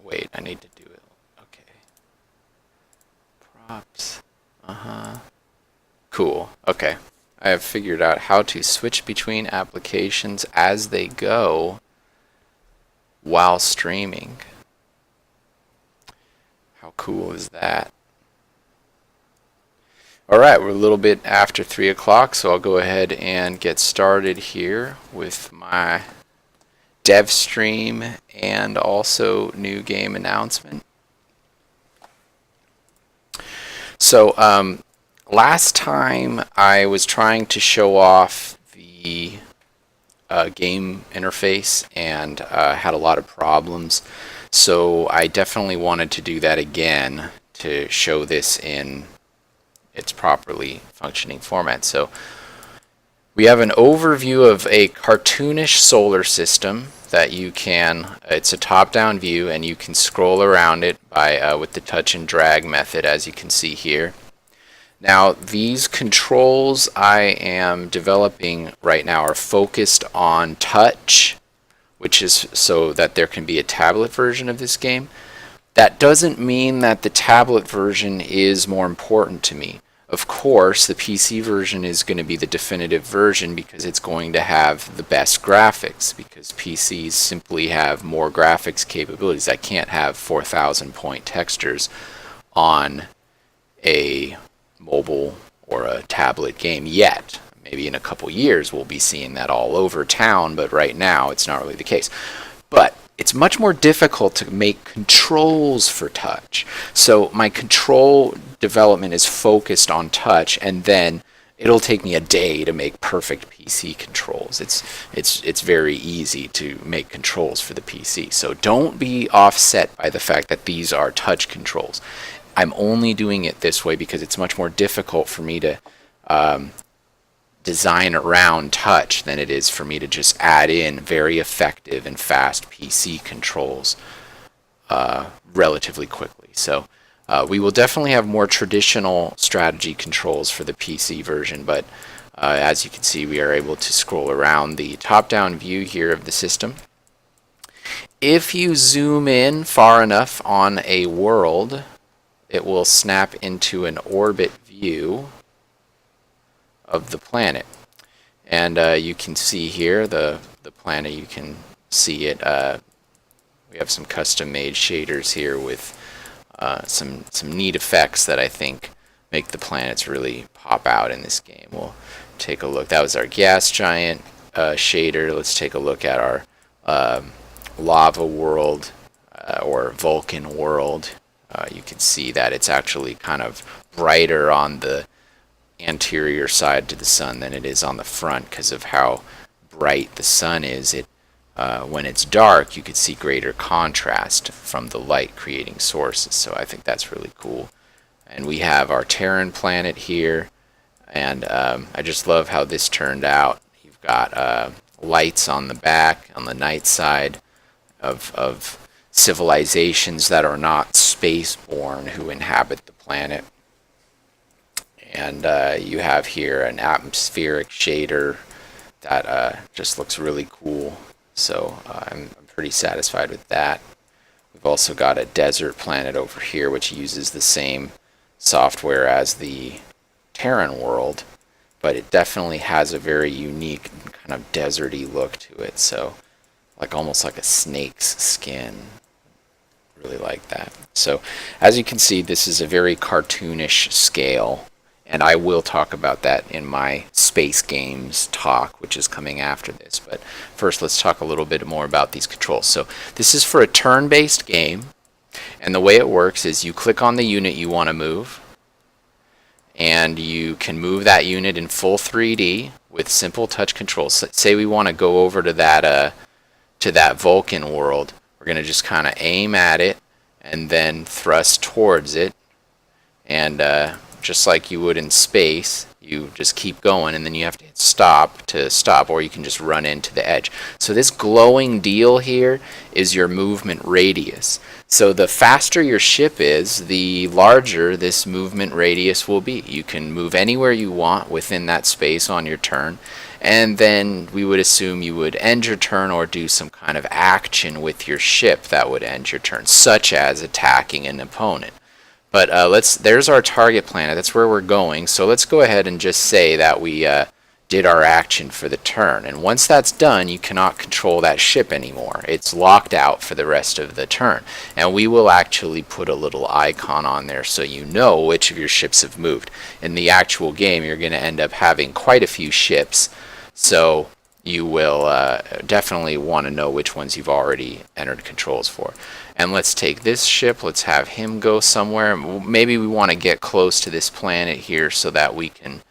wait, I need to do it. Okay. Props. Cool. Okay. I have figured out how to switch between applications as they go while streaming. How cool is that? All right, we're a little bit after 3 o'clock, so I'll go ahead and get started here with my Devstream and also new game announcement. So last time I was trying to show off the game interface and had a lot of problems. So I definitely wanted to do that again to show this in its properly functioning format. So we have an overview of a cartoonish solar system that you can, it's a top-down view, and you can scroll around it by with the touch and drag method, as you can see here. Now, these controls I am developing right now are focused on touch, which is so that there can be a tablet version of this game. That doesn't mean that the tablet version is more important to me. Of course, the PC version is going to be the definitive version because it's going to have the best graphics, because PCs simply have more graphics capabilities. I can't have 4,000 point textures on a mobile or a tablet game yet. Maybe in a couple years we'll be seeing that all over town, but right now it's not really the case. But it's much more difficult to make controls for touch. So my control development is focused on touch, and then it'll take me a day to make perfect PC controls. It's very easy to make controls for the PC. So don't be offset by the fact that these are touch controls. I'm only doing it this way because it's much more difficult for me to design around touch than it is for me to just add in very effective and fast PC controls relatively quickly. So we will definitely have more traditional strategy controls for the PC version, but as you can see, we are able to scroll around the top-down view here of the system. If you zoom in far enough on a world, it will snap into an orbit view of the planet. And you can see here the planet, you can see it. We have some custom made shaders here with some neat effects that I think make the planets really pop out in this game. We'll take a look. That was our gas giant shader. Let's take a look at our lava world or Vulcan world. You can see that it's actually kind of brighter on the anterior side to the sun than it is on the front because of how bright the sun is. When it's dark, you could see greater contrast from the light creating sources, so I think that's really cool. And we have our Terran planet here, and I just love how this turned out. You've got lights on the back, on the night side of civilizations that are not spaceborne who inhabit the planet. And you have here an atmospheric shader that just looks really cool. So I'm pretty satisfied with that. We've also got a desert planet over here, which uses the same software as the Terran world, but it definitely has a very unique kind of deserty look to it. So like almost like a snake's skin. Really like that. So as you can see, this is a very cartoonish scale. And I will talk about that in my Space Games talk, which is coming after this. But first, let's talk a little bit more about these controls. So this is for a turn-based game. And the way it works is you click on the unit you want to move. And you can move that unit in full 3D with simple touch controls. Say we want to go over to that Vulcan world. We're going to just kind of aim at it and then thrust towards it. And just like you would in space, you just keep going, and then you have to hit stop to stop, or you can just run into the edge. So this glowing deal here is your movement radius. So the faster your ship is, the larger this movement radius will be. You can move anywhere you want within that space on your turn, and then we would assume you would end your turn or do some kind of action with your ship that would end your turn, such as attacking an opponent. But there's our target planet. That's where we're going. So let's go ahead and just say that we did our action for the turn. And once that's done, you cannot control that ship anymore. It's locked out for the rest of the turn. And we will actually put a little icon on there so you know which of your ships have moved. In the actual game, you're going to end up having quite a few ships. So you will definitely want to know which ones you've already entered controls for. And let's take this ship, let's have him go somewhere. Maybe we want to get close to this planet here so that we can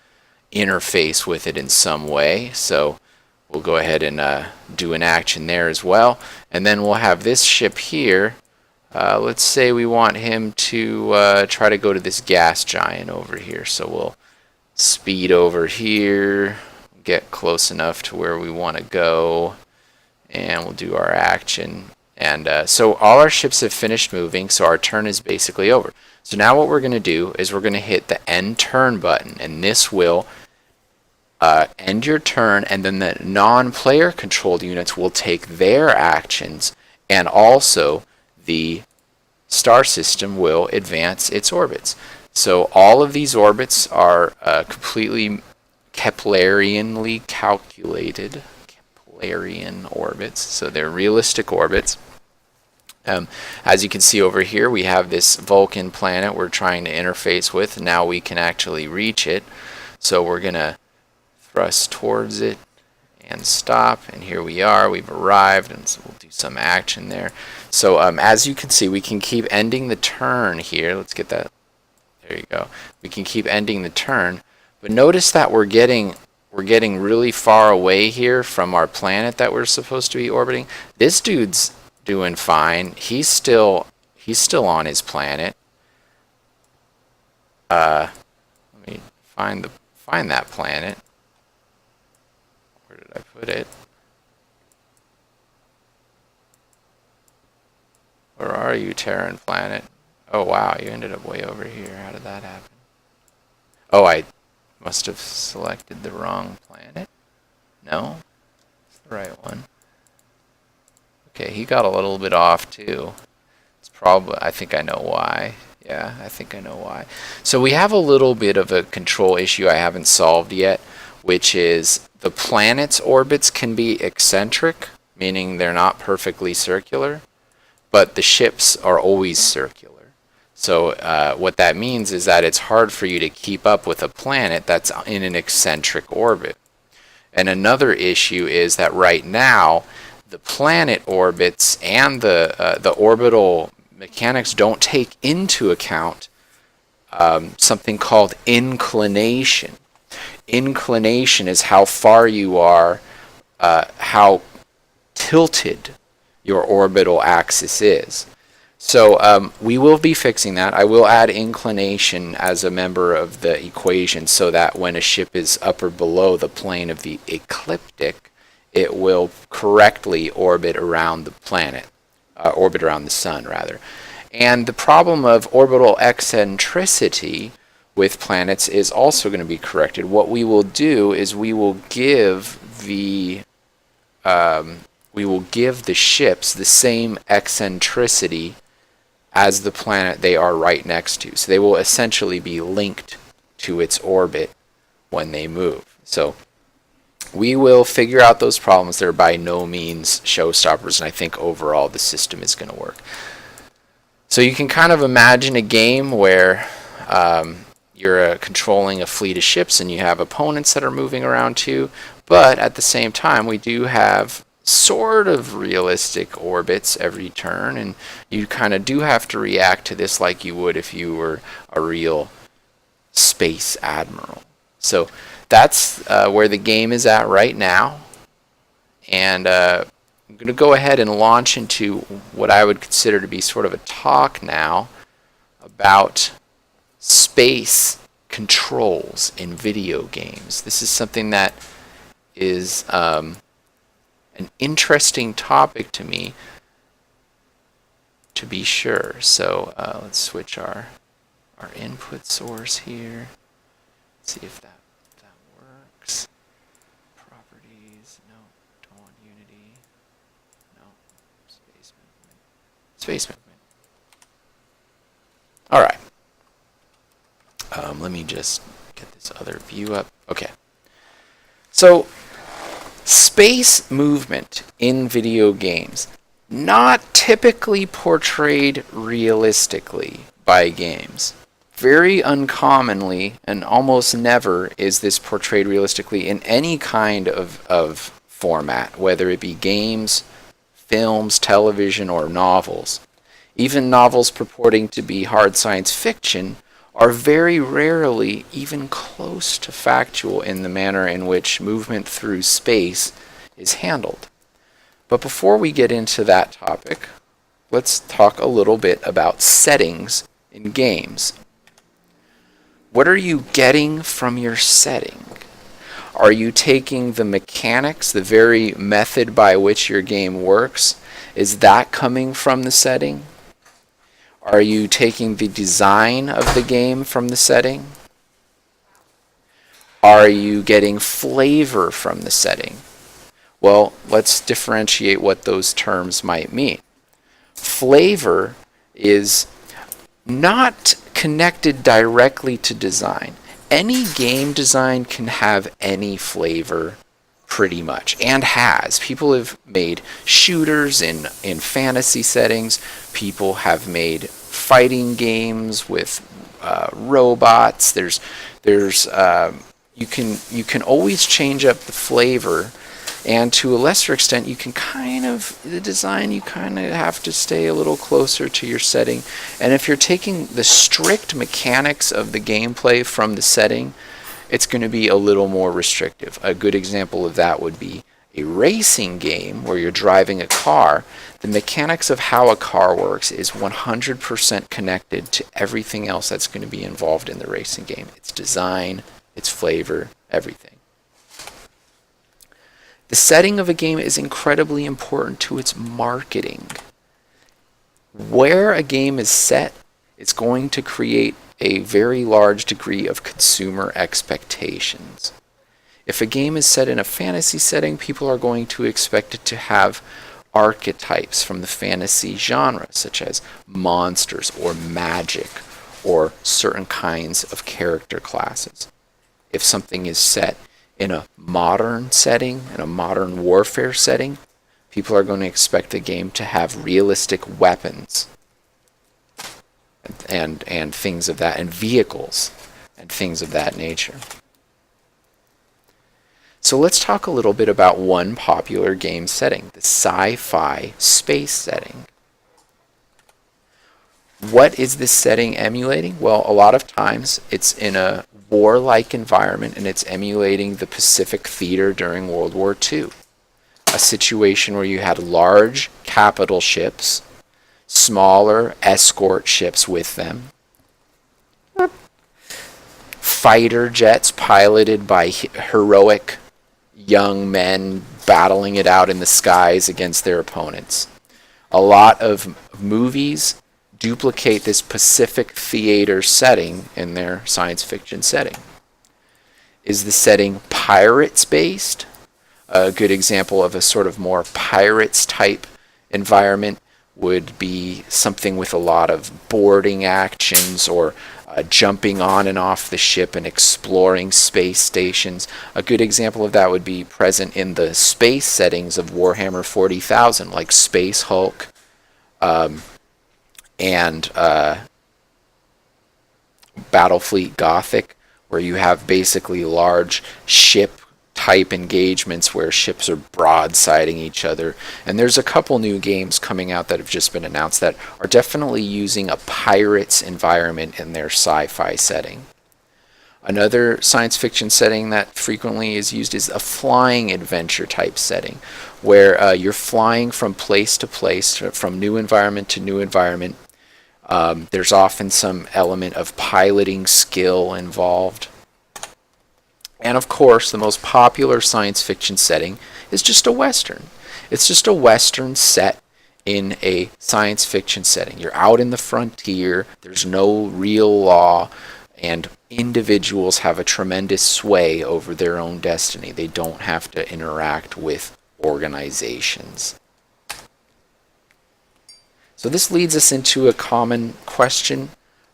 interface with it in some way. So we'll go ahead and do an action there as well. And then we'll have this ship here. Let's say we want him to try to go to this gas giant over here. So we'll speed over here, get close enough to where we want to go, and we'll do our action. And so all our ships have finished moving, so our turn is basically over. So now what we're going to do is we're going to hit the end turn button, and this will end your turn, and then the non-player controlled units will take their actions, and also the star system will advance its orbits. So all of these orbits are completely Keplerianly calculated. Keplerian orbits, so they're realistic orbits. As you can see over here, we have this Vulcan planet we're trying to interface with. Now we can actually reach it. So we're going to thrust towards it and stop. And here we are. We've arrived, and so we'll do some action there. So as you can see, we can keep ending the turn here. Let's get that. There you go. We can keep ending the turn. But notice that we're getting really far away here from our planet that we're supposed to be orbiting. This dude's doing fine. He's still on his planet. Let me find that planet. Where did I put it? Where are you, Terran planet? Oh wow, you ended up way over here. How did that happen? Oh, I must have selected the wrong planet. No, it's the right one. Okay, he got a little bit off too. It's probably, I think I know why. Yeah, I think I know why. So we have a little bit of a control issue I haven't solved yet, which is the planet's orbits can be eccentric, meaning they're not perfectly circular, but the ships are always circular. So what that means is that it's hard for you to keep up with a planet that's in an eccentric orbit. And another issue is that right now, the planet orbits and the orbital mechanics don't take into account something called inclination. Inclination is how far you are, how tilted your orbital axis is. So we will be fixing that. I will add inclination as a member of the equation so that when a ship is up or below the plane of the ecliptic, it will correctly orbit around the planet, orbit around the sun, rather. And the problem of orbital eccentricity with planets is also going to be corrected. What we will do is we will give the ships the same eccentricity as the planet they are right next to. So they will essentially be linked to its orbit when they move. So we will figure out those problems. They're by no means showstoppers, and I think overall the system is going to work. So you can kind of imagine a game where you're controlling a fleet of ships and you have opponents that are moving around too, but at the same time we do have sort of realistic orbits every turn, and you kind of do have to react to this like you would if you were a real space admiral. So that's where the game is at right now, and I'm going to go ahead and launch into what I would consider to be sort of a talk now about space controls in video games. This is something that is an interesting topic to me, to be sure. So let's switch our input source here. Let's see if that works. space movement. All right. Let me just get this other view up. Okay. So, space movement in video games, not typically portrayed realistically by games. Very uncommonly, and almost never, is this portrayed realistically in any kind of format, whether it be games, films, television, or novels. Even novels purporting to be hard science fiction are very rarely even close to factual in the manner in which movement through space is handled. But before we get into that topic, let's talk a little bit about settings in games. What are you getting from your setting? Are you taking the mechanics, the very method by which your game works? Is that coming from the setting? Are you taking the design of the game from the setting? Are you getting flavor from the setting? Well, let's differentiate what those terms might mean. Flavor is not connected directly to design. Any game design can have any flavor pretty much, and has. People have made shooters in fantasy settings. People have made fighting games with robots. You can always change up the flavor, and to a lesser extent, you can the design, you kind of have to stay a little closer to your setting. And if you're taking the strict mechanics of the gameplay from the setting, it's going to be a little more restrictive. A good example of that would be a racing game where you're driving a car. The mechanics of how a car works is 100% connected to everything else that's going to be involved in the racing game. Its design, its flavor, everything. The setting of a game is incredibly important to its marketing. Where a game is set, it's going to create a very large degree of consumer expectations. If a game is set in a fantasy setting, people are going to expect it to have archetypes from the fantasy genre, such as monsters or magic or certain kinds of character classes. If something is set in a modern setting, in a modern warfare setting, people are going to expect the game to have realistic weapons and things of that, and vehicles and things of that nature. So let's talk a little bit about one popular game setting, the sci-fi space setting. What is this setting emulating? Well, a lot of times it's in a warlike environment, and it's emulating the Pacific Theater during World War II. A situation where you had large capital ships, smaller escort ships with them, fighter jets piloted by heroic young men battling it out in the skies against their opponents. A lot of movies duplicate this Pacific Theater setting in their science fiction setting. Is the setting pirates based? A good example of a sort of more pirates type environment would be something with a lot of boarding actions, or jumping on and off the ship and exploring space stations. A good example of that would be present in the space settings of Warhammer 40,000, like Space Hulk and Battlefleet Gothic, where you have basically large ship type engagements where ships are broadsiding each other. And there's a couple new games coming out that have just been announced that are definitely using a pirates environment in their sci-fi setting. Another science fiction setting that frequently is used is a flying adventure type setting, where you're flying from place to place, from new environment to new environment. There's often some element of piloting skill involved. And of course, the most popular science fiction setting is just a Western. It's just a Western set in a science fiction setting. You're out in the frontier, there's no real law, and individuals have a tremendous sway over their own destiny. They don't have to interact with organizations. So So this leads us into a common question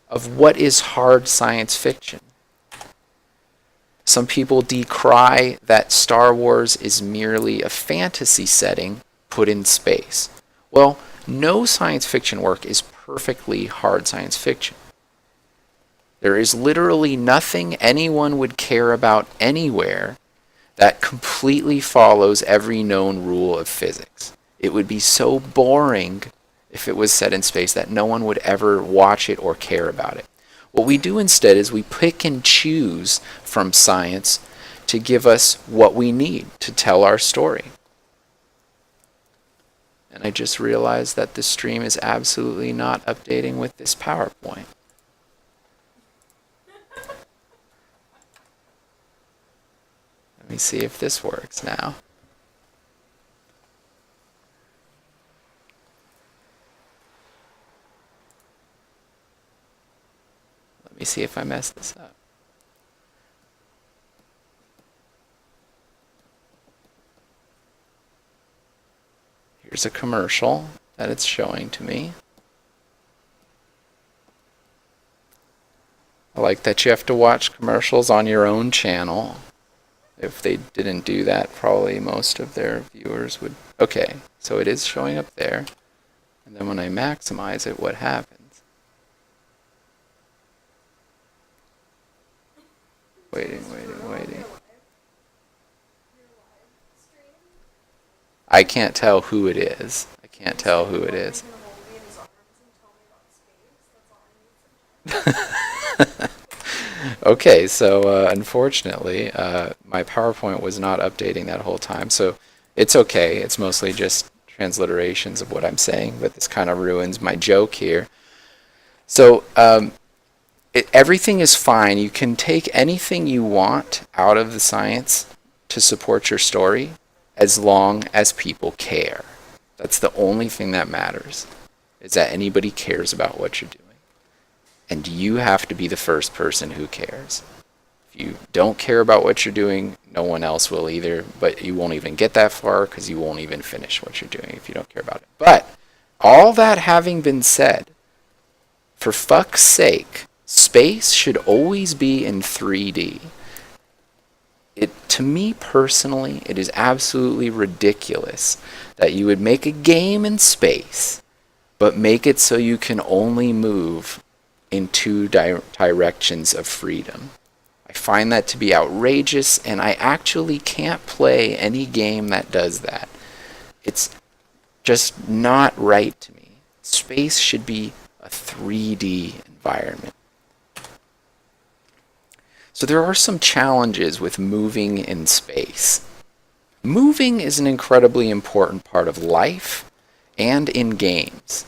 of what is hard science fiction? Some people decry that Star Wars is merely a fantasy setting put in space. Well, no science fiction work is perfectly hard science fiction. There is literally nothing anyone would care about anywhere that completely follows every known rule of physics. It would be so boring if it was set in space that no one would ever watch it or care about it. What we do instead is we pick and choose from science to give us what we need to tell our story. And I just realized that the stream is absolutely not updating with this PowerPoint. Let me see if this works now. Let me see if I mess this up. Here's a commercial that it's showing to me. I like that you have to watch commercials on your own channel. If they didn't do that, probably most of their viewers would. Okay, so it is showing up there. And then when I maximize it, what happens? Waiting. I can't tell who it is. Okay, so unfortunately, my PowerPoint was not updating that whole time, so it's okay. It's mostly just transliterations of what I'm saying, but this kind of ruins my joke here. So everything is fine. You can take anything you want out of the science to support your story as long as people care. That's the only thing that matters, is that anybody cares about what you're doing. And you have to be the first person who cares. If you don't care about what you're doing, no one else will either, but you won't even get that far because you won't even finish what you're doing if you don't care about it. But all that having been said, for fuck's sake, space should always be in 3D. To me personally, it is absolutely ridiculous that you would make a game in space, but make it so you can only move in two directions of freedom. I find that to be outrageous, and I actually can't play any game that does that. It's just not right to me. Space should be a 3D environment. So there are some challenges with moving in space. Moving is an incredibly important part of life and in games.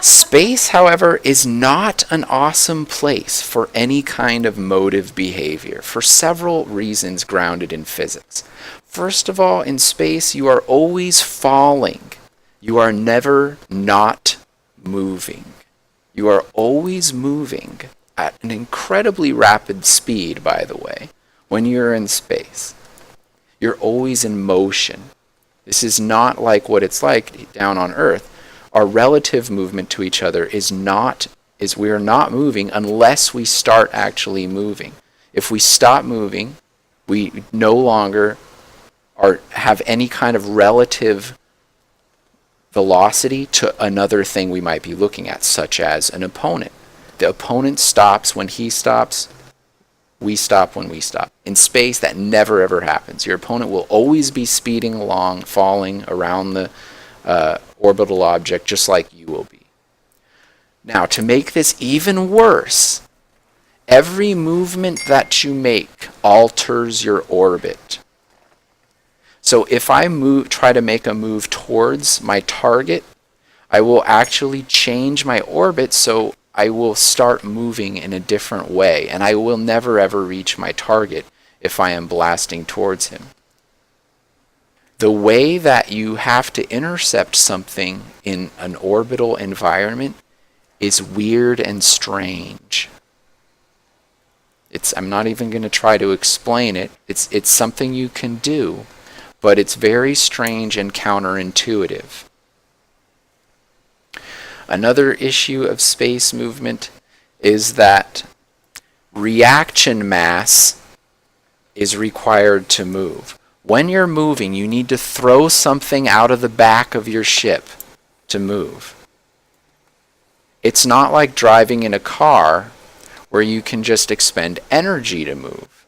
Space, however, is not an awesome place for any kind of motive behavior for several reasons grounded in physics. First of all, in space, you are always falling. You are never not moving. You are always moving at an incredibly rapid speed, by the way, when you're in space. You're always in motion. This is not like what it's like down on Earth. Our relative movement to each other is we are not moving unless we start actually moving. If we stop moving, we no longer have any kind of relative velocity to another thing we might be looking at, such as an opponent. The opponent stops when he stops. We stop when we stop. In space, that never ever happens. Your opponent will always be speeding along, falling around the orbital object, just like you will be. Now, to make this even worse, every movement that you make alters your orbit. So if I try to make a move towards my target, I will actually change my orbit, so I will start moving in a different way, and I will never ever reach my target if I am blasting towards him. The way that you have to intercept something in an orbital environment is weird and strange. I'm not even going to try to explain it. It's something you can do, but it's very strange and counterintuitive. Another issue of space movement is that reaction mass is required to move. When you're moving, you need to throw something out of the back of your ship to move. It's not like driving in a car where you can just expend energy to move.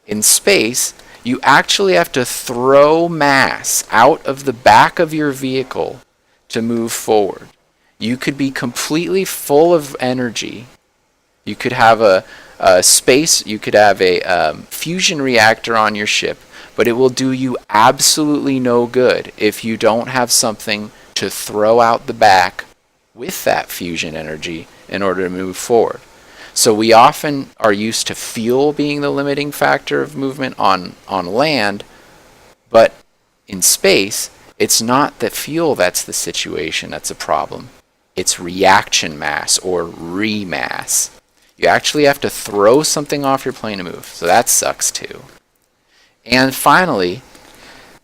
In space, you actually have to throw mass out of the back of your vehicle to move forward. You could be completely full of energy. You could have a fusion reactor on your ship, but it will do you absolutely no good if you don't have something to throw out the back with that fusion energy in order to move forward. So we often are used to fuel being the limiting factor of movement on land, but in space, it's not that fuel that's the situation that's a problem. It's reaction mass or remass. You actually have to throw something off your plane to move, so that sucks too. And finally,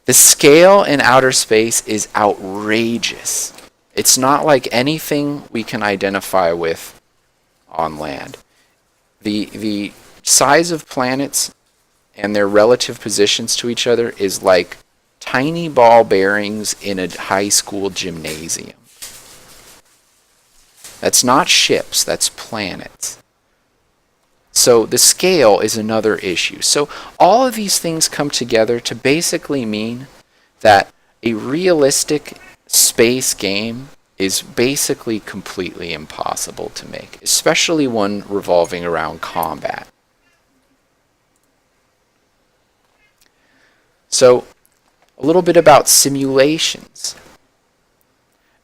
the scale in outer space is outrageous. It's not like anything we can identify with on land. The size of planets and their relative positions to each other is like tiny ball bearings in a high school gymnasium. That's not ships, that's planets. So the scale is another issue. So all of these things come together to basically mean that a realistic space game is basically completely impossible to make, especially one revolving around combat. So a little bit about simulations.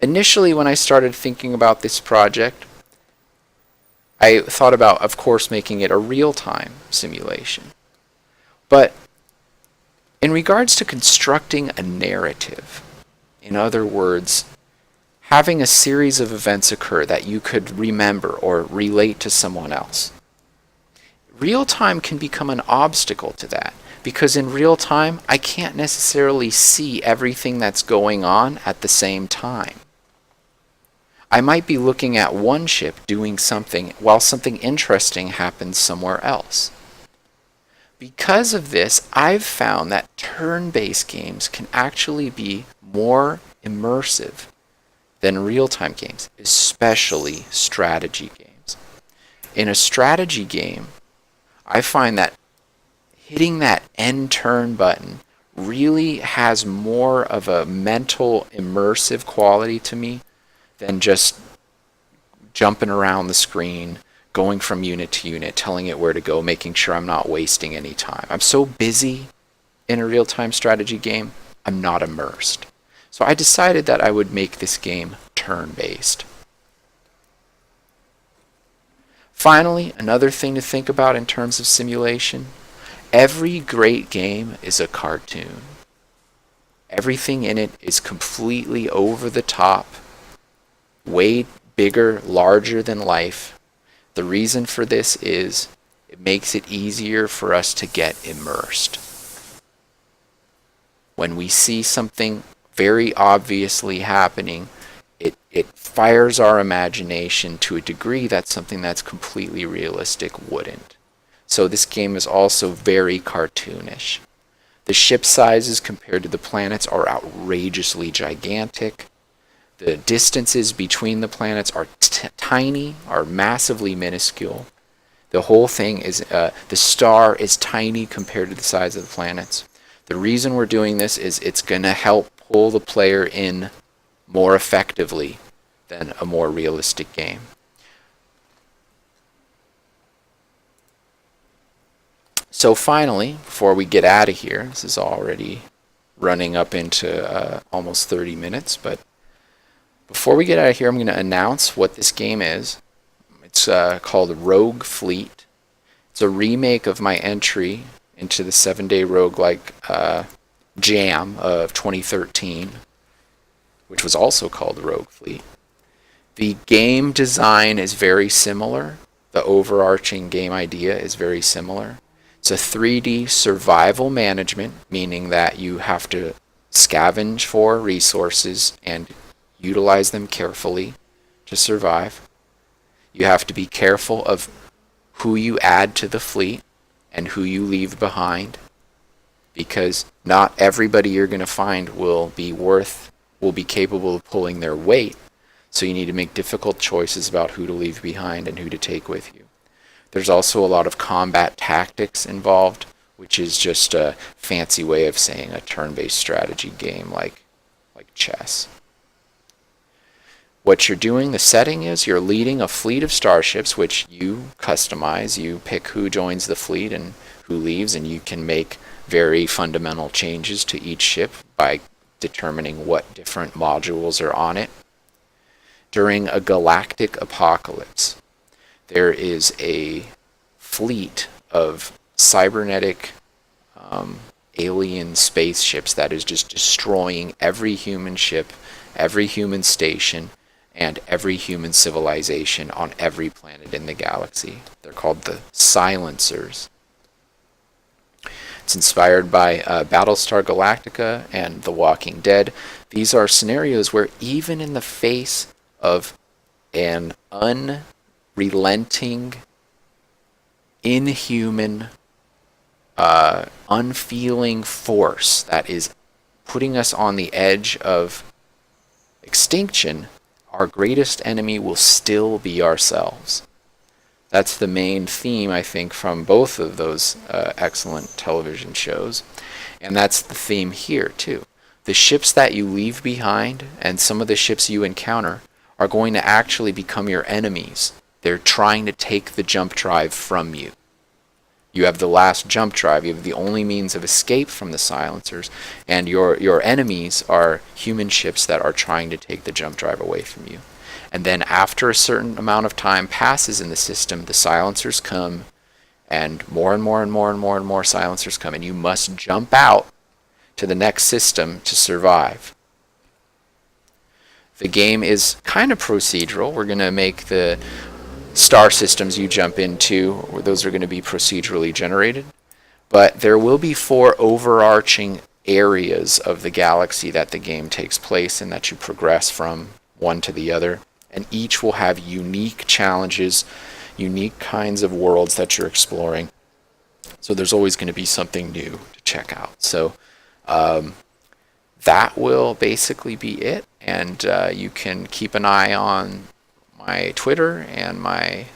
Initially, when I started thinking about this project, I thought about, of course, making it a real-time simulation. But in regards to constructing a narrative, in other words, having a series of events occur that you could remember or relate to someone else, real-time can become an obstacle to that, because in real time, I can't necessarily see everything that's going on at the same time. I might be looking at one ship doing something while something interesting happens somewhere else. Because of this, I've found that turn-based games can actually be more immersive than real-time games, especially strategy games. In a strategy game, I find that hitting that end turn button really has more of a mental immersive quality to me than just jumping around the screen, going from unit to unit, telling it where to go, making sure I'm not wasting any time. I'm so busy in a real-time strategy game, I'm not immersed. So I decided that I would make this game turn-based. Finally, another thing to think about in terms of simulation, every great game is a cartoon. Everything in it is completely over the top, way bigger, larger than life. The reason for this is it makes it easier for us to get immersed. When we see something very obviously happening, it fires our imagination to a degree that something that's completely realistic wouldn't. So this game is also very cartoonish. The ship sizes compared to the planets are outrageously gigantic. The distances between the planets are tiny, are massively minuscule. The whole thing is, the star is tiny compared to the size of the planets. The reason we're doing this is it's going to help pull the player in more effectively than a more realistic game. So finally, before we get out of here, this is already running up into almost 30 minutes, but before we get out of here, I'm going to announce what this game is. It's called Rogue Fleet. It's a remake of my entry into the 7-Day Roguelike Jam of 2013, which was also called Rogue Fleet. The game design is very similar. The overarching game idea is very similar. It's a 3D survival management, meaning that you have to scavenge for resources and utilize them carefully to survive. You have to be careful of who you add to the fleet and who you leave behind, because not everybody you're going to find will be capable of pulling their weight. So you need to make difficult choices about who to leave behind and who to take with you. There's also a lot of combat tactics involved, which is just a fancy way of saying a turn-based strategy game like chess. What you're doing, the setting is you're leading a fleet of starships, which you customize. You pick who joins the fleet and who leaves, and you can make very fundamental changes to each ship by determining what different modules are on it. During a galactic apocalypse, there is a fleet of cybernetic alien spaceships that is just destroying every human ship, every human station, and every human civilization on every planet in the galaxy. They're called the Silencers. It's inspired by Battlestar Galactica and The Walking Dead. These are scenarios where even in the face of an unrelenting, inhuman, unfeeling force that is putting us on the edge of extinction, our greatest enemy will still be ourselves. That's the main theme, I think, from both of those excellent television shows. And that's the theme here, too. The ships that you leave behind and some of the ships you encounter are going to actually become your enemies. They're trying to take the jump drive from you. You have the last jump drive. You have the only means of escape from the Silencers. And your enemies are human ships that are trying to take the jump drive away from you. And then after a certain amount of time passes in the system, the Silencers come, and more and more and more and more and more Silencers come, and you must jump out to the next system to survive. The game is kind of procedural. We're going to make the star systems you jump into, those are going to be procedurally generated. But there will be 4 overarching areas of the galaxy that the game takes place in, that you progress from one to the other. And each will have unique challenges, unique kinds of worlds that you're exploring. So there's always going to be something new to check out. So that will basically be it. And you can keep an eye on my Twitter and my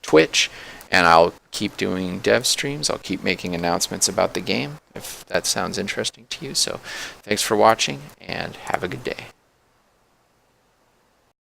Twitch, and I'll keep doing dev streams. I'll keep making announcements about the game if that sounds interesting to you. So thanks for watching, and have a good day.